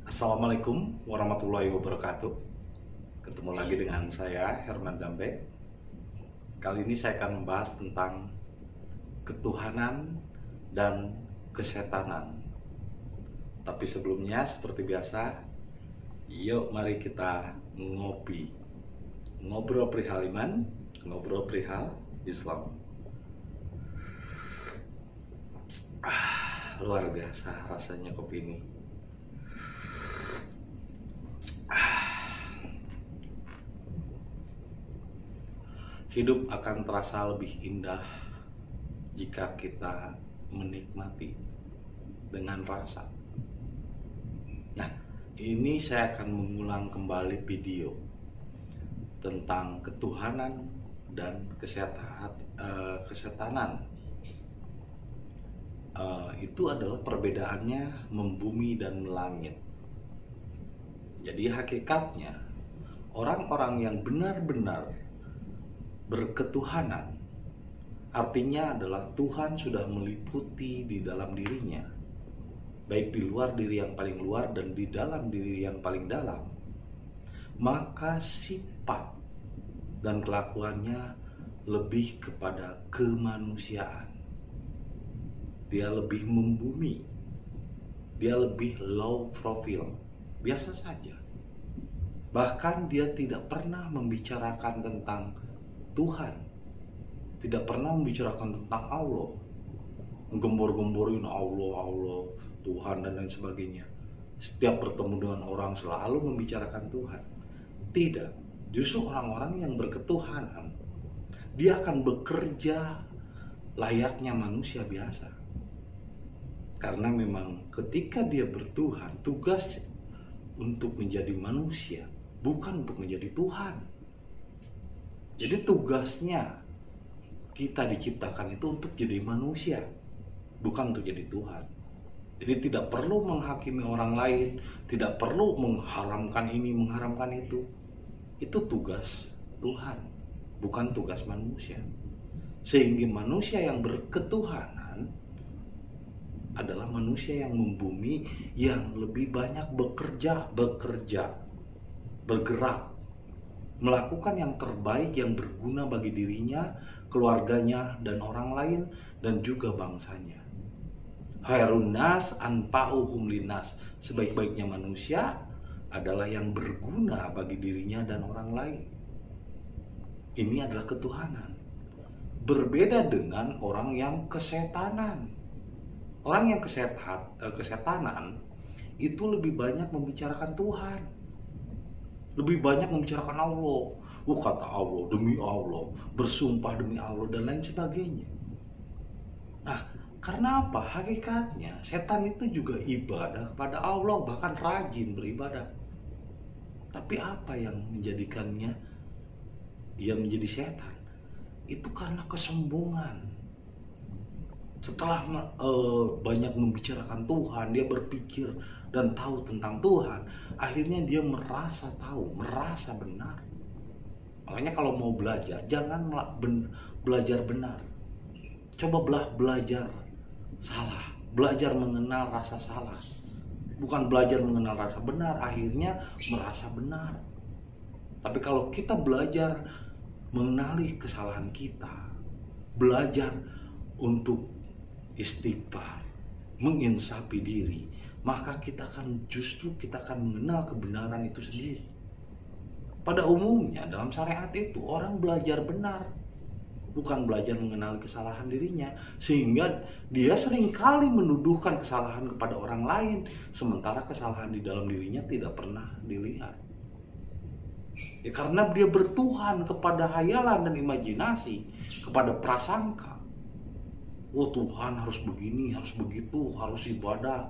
Assalamualaikum warahmatullahi wabarakatuh. Ketemu lagi dengan saya Herman Zambe. Kali ini saya akan membahas tentang ketuhanan dan kesetanan. Tapi sebelumnya seperti biasa, yuk mari kita ngopi. Ngobrol perihal iman, ngobrol perihal Islam. Luar biasa rasanya kopi ini. Hidup akan terasa lebih indah jika kita menikmati dengan rasa. Nah, ini saya akan mengulang kembali video tentang ketuhanan dan kesetanan. Itu adalah perbedaannya membumi dan melangit. Jadi hakikatnya orang-orang yang benar-benar berketuhanan artinya adalah Tuhan sudah meliputi di dalam dirinya, baik di luar diri yang paling luar dan di dalam diri yang paling dalam. Maka sifat dan kelakuannya lebih kepada kemanusiaan. Dia lebih membumi, dia lebih low profile, biasa saja. Bahkan dia tidak pernah membicarakan tentang Tuhan, tidak pernah membicarakan tentang Allah, menggembor-gemborin Allah, Tuhan dan lain sebagainya. Setiap bertemu dengan orang selalu membicarakan Tuhan. Tidak, justru orang-orang yang berketuhanan, dia akan bekerja layaknya manusia biasa. Karena memang ketika dia bertuhan, tugas untuk menjadi manusia, bukan untuk menjadi Tuhan. Jadi tugasnya kita diciptakan itu untuk jadi manusia, bukan untuk jadi Tuhan. Jadi tidak perlu menghakimi orang lain, tidak perlu mengharamkan ini, mengharamkan itu. Itu tugas Tuhan, bukan tugas manusia. Sehingga manusia yang berketuhanan adalah manusia yang membumi, yang lebih banyak bekerja, bergerak, melakukan yang terbaik yang berguna bagi dirinya, keluarganya, dan orang lain, dan juga bangsanya. Khairun nas anfa'uhum linnas. Sebaik-baiknya manusia adalah yang berguna bagi dirinya dan orang lain. Ini adalah ketuhanan. Berbeda dengan orang yang kesetanan. Orang yang kesetanan itu lebih banyak membicarakan Tuhan, lebih banyak membicarakan Allah. Kata Allah, demi Allah, bersumpah demi Allah, dan lain sebagainya. Nah, karena apa? Hakikatnya setan itu juga ibadah kepada Allah, bahkan rajin beribadah. Tapi apa yang menjadikannya ia menjadi setan? Itu karena kesombongan. Setelah banyak membicarakan Tuhan, dia berpikir dan tahu tentang Tuhan, akhirnya dia merasa tahu, merasa benar. Makanya kalau mau belajar, jangan belajar benar. Coba belajar salah, belajar mengenal rasa salah. Bukan belajar mengenal rasa benar, akhirnya merasa benar. Tapi kalau kita belajar mengenali kesalahan kita, belajar untuk istighfar, menginsafi diri, maka kita akan mengenal kebenaran itu sendiri. Pada umumnya dalam syariat itu orang belajar benar, bukan belajar mengenal kesalahan dirinya, sehingga dia seringkali menuduhkan kesalahan kepada orang lain, sementara kesalahan di dalam dirinya tidak pernah dilihat. Ya, karena dia bertuhan kepada hayalan dan imajinasi, kepada prasangka. Oh, Tuhan harus begini, harus begitu, harus ibadah,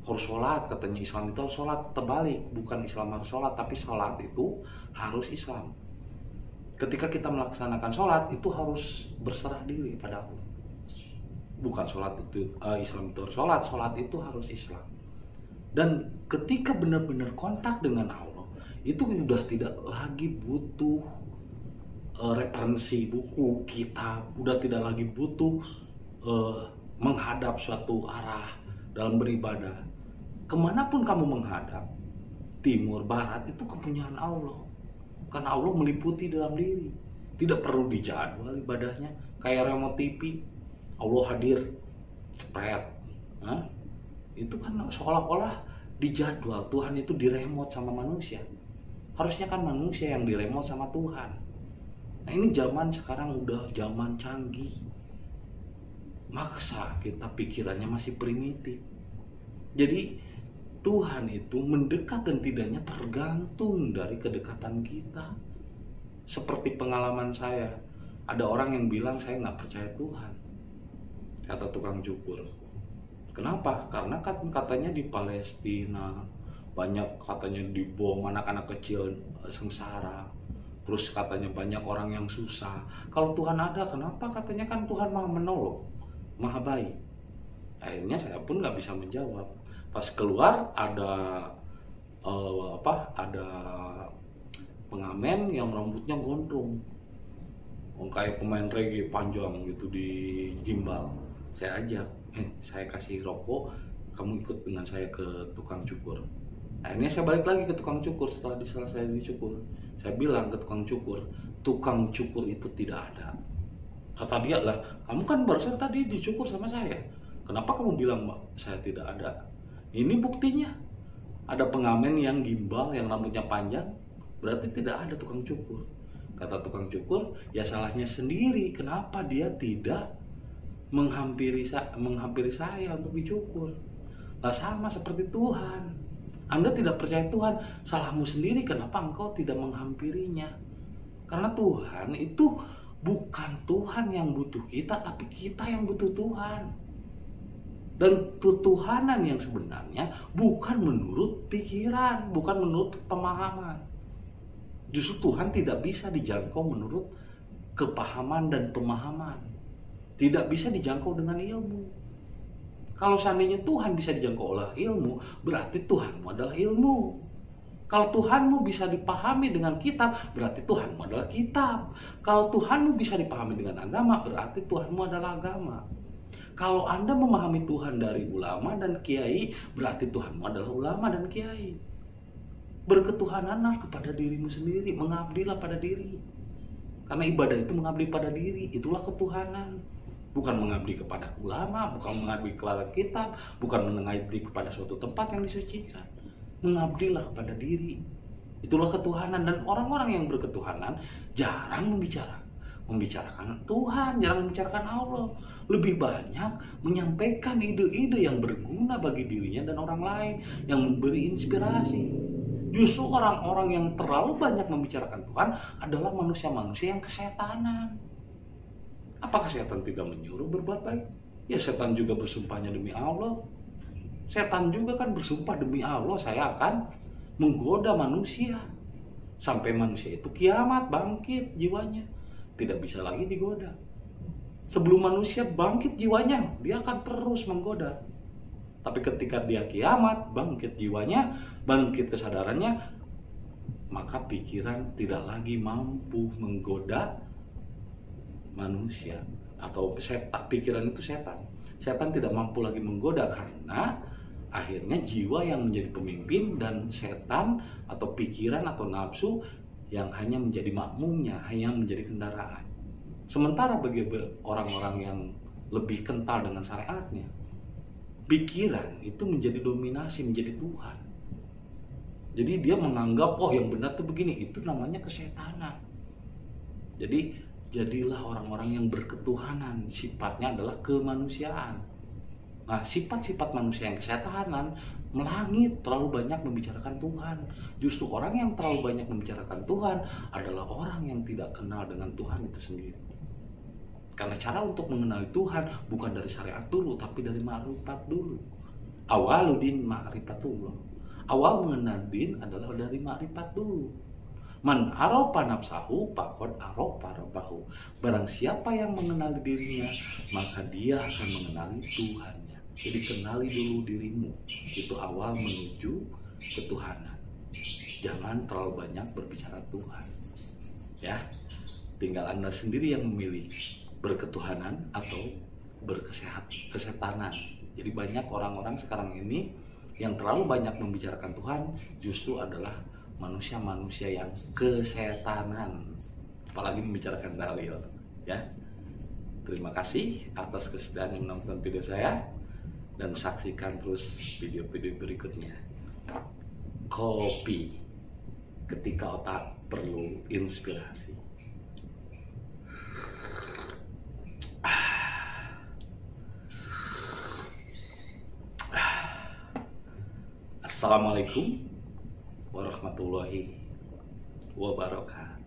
harus sholat. Katanya Islam itu harus sholat. Terbalik, bukan Islam harus sholat, tapi sholat itu harus Islam. Ketika kita melaksanakan sholat, itu harus berserah diri pada Allah. Bukan sholat itu Islam itu harus sholat, sholat itu harus Islam. Dan ketika benar-benar kontak dengan Allah, itu sudah tidak lagi butuh referensi buku, kitab, udah tidak lagi butuh menghadap suatu arah dalam beribadah. Kemanapun kamu menghadap, timur, barat, itu kepunyaan Allah. Karena Allah meliputi dalam diri. Tidak perlu dijadwal ibadahnya. Kayak remote TV, Allah hadir, cepet. Itu kan seolah-olah dijadwal. Tuhan itu diremote sama manusia. Harusnya kan manusia yang diremote sama Tuhan. Nah ini zaman sekarang udah zaman canggih. Maksa kita pikirannya masih primitif. Jadi Tuhan itu mendekat dan tidaknya tergantung dari kedekatan kita. Seperti pengalaman saya, ada orang yang bilang saya nggak percaya Tuhan, kata tukang cukur. Kenapa? Karena katanya di Palestina banyak katanya dibom anak-anak kecil sengsara. Terus katanya banyak orang yang susah. Kalau Tuhan ada, kenapa katanya kan Tuhan maha menolong, maha baik. Akhirnya saya pun nggak bisa menjawab. Pas keluar ada ada pengamen yang rambutnya gondrong, kayak pemain reggae panjang gitu di gimbal. Saya ajak, saya kasih rokok, kamu ikut dengan saya ke tukang cukur. Akhirnya saya balik lagi ke tukang cukur setelah selesai dicukur. Saya bilang ke tukang cukur itu tidak ada. Kata dia, lah kamu kan barusan tadi dicukur sama saya, kenapa kamu bilang saya tidak ada? Ini buktinya, ada pengamen yang gimbal, yang rambutnya panjang, berarti tidak ada tukang cukur. Kata tukang cukur, ya salahnya sendiri, kenapa dia tidak menghampiri saya untuk dicukur. Nah sama seperti Tuhan, Anda tidak percaya Tuhan, salahmu sendiri, kenapa engkau tidak menghampirinya? Karena Tuhan itu bukan Tuhan yang butuh kita, tapi kita yang butuh Tuhan. Dan ketuhanan yang sebenarnya bukan menurut pikiran, bukan menurut pemahaman. Justru Tuhan tidak bisa dijangkau menurut kepahaman dan pemahaman. Tidak bisa dijangkau dengan ilmu. Kalau seandainya Tuhan bisa dijangkau oleh ilmu, berarti Tuhanmu adalah ilmu. Kalau Tuhanmu bisa dipahami dengan kitab, berarti Tuhanmu adalah kitab. Kalau Tuhanmu bisa dipahami dengan agama, berarti Tuhanmu adalah agama. Kalau Anda memahami Tuhan dari ulama dan kiai, berarti Tuhanmu adalah ulama dan kiai. Berketuhananlah kepada dirimu sendiri, mengabdilah pada diri. Karena ibadah itu mengabdi pada diri, itulah ketuhanan. Bukan mengabdi kepada ulama, bukan mengabdi kepada kitab, bukan mengabdi kepada suatu tempat yang disucikan. Mengabdilah kepada diri. Itulah ketuhanan. Dan orang-orang yang berketuhanan jarang membicarakan Tuhan, jarang membicarakan Allah. Lebih banyak menyampaikan ide-ide yang berguna bagi dirinya dan orang lain, yang memberi inspirasi. Justru orang-orang yang terlalu banyak membicarakan Tuhan adalah manusia-manusia yang kesetanan. Apakah setan tidak menyuruh berbuat baik? Ya setan juga bersumpahnya demi Allah. Setan juga kan bersumpah demi Allah, saya akan menggoda manusia. Sampai manusia itu kiamat, bangkit jiwanya. Tidak bisa lagi digoda. Sebelum manusia bangkit jiwanya, dia akan terus menggoda. Tapi ketika dia kiamat, bangkit jiwanya, bangkit kesadarannya, maka pikiran tidak lagi mampu menggoda manusia. Atau pikiran itu setan. Setan tidak mampu lagi menggoda karena akhirnya jiwa yang menjadi pemimpin dan setan atau pikiran atau nafsu yang hanya menjadi makmumnya, hanya menjadi kendaraan. Sementara bagi orang-orang yang lebih kental dengan syariatnya, pikiran itu menjadi dominasi, menjadi Tuhan. Jadi dia menganggap, oh yang benar tuh begini, itu namanya kesetanan. Jadi jadilah orang-orang yang berketuhanan, sifatnya adalah kemanusiaan. Nah, sifat-sifat manusia yang kesetanan melangit, terlalu banyak membicarakan Tuhan. Justru orang yang terlalu banyak membicarakan Tuhan adalah orang yang tidak kenal dengan Tuhan itu sendiri. Karena cara untuk mengenali Tuhan bukan dari syariat dulu, tapi dari ma'rifat dulu. Awaludin ma'rifatullah. Awal mengenal din adalah dari ma'rifat dulu. Man arofa nafsahu faqad arofa rabbahu. Barang siapa yang mengenali dirinya, maka dia akan mengenali Tuhannya. Jadi kenali dulu dirimu. Itu awal menuju ketuhanan. Jangan terlalu banyak berbicara Tuhan. Ya. Tinggal Anda sendiri yang memilih berketuhanan atau kesetanan. Jadi banyak orang-orang sekarang ini Yang terlalu banyak membicarakan Tuhan justru adalah manusia-manusia yang kesetanan, apalagi membicarakan dalil. Ya, terima kasih atas kesediaan menonton video saya dan saksikan terus video-video berikutnya. Kopi ketika otak perlu inspirasi. Assalamualaikum warahmatullahi wabarakatuh.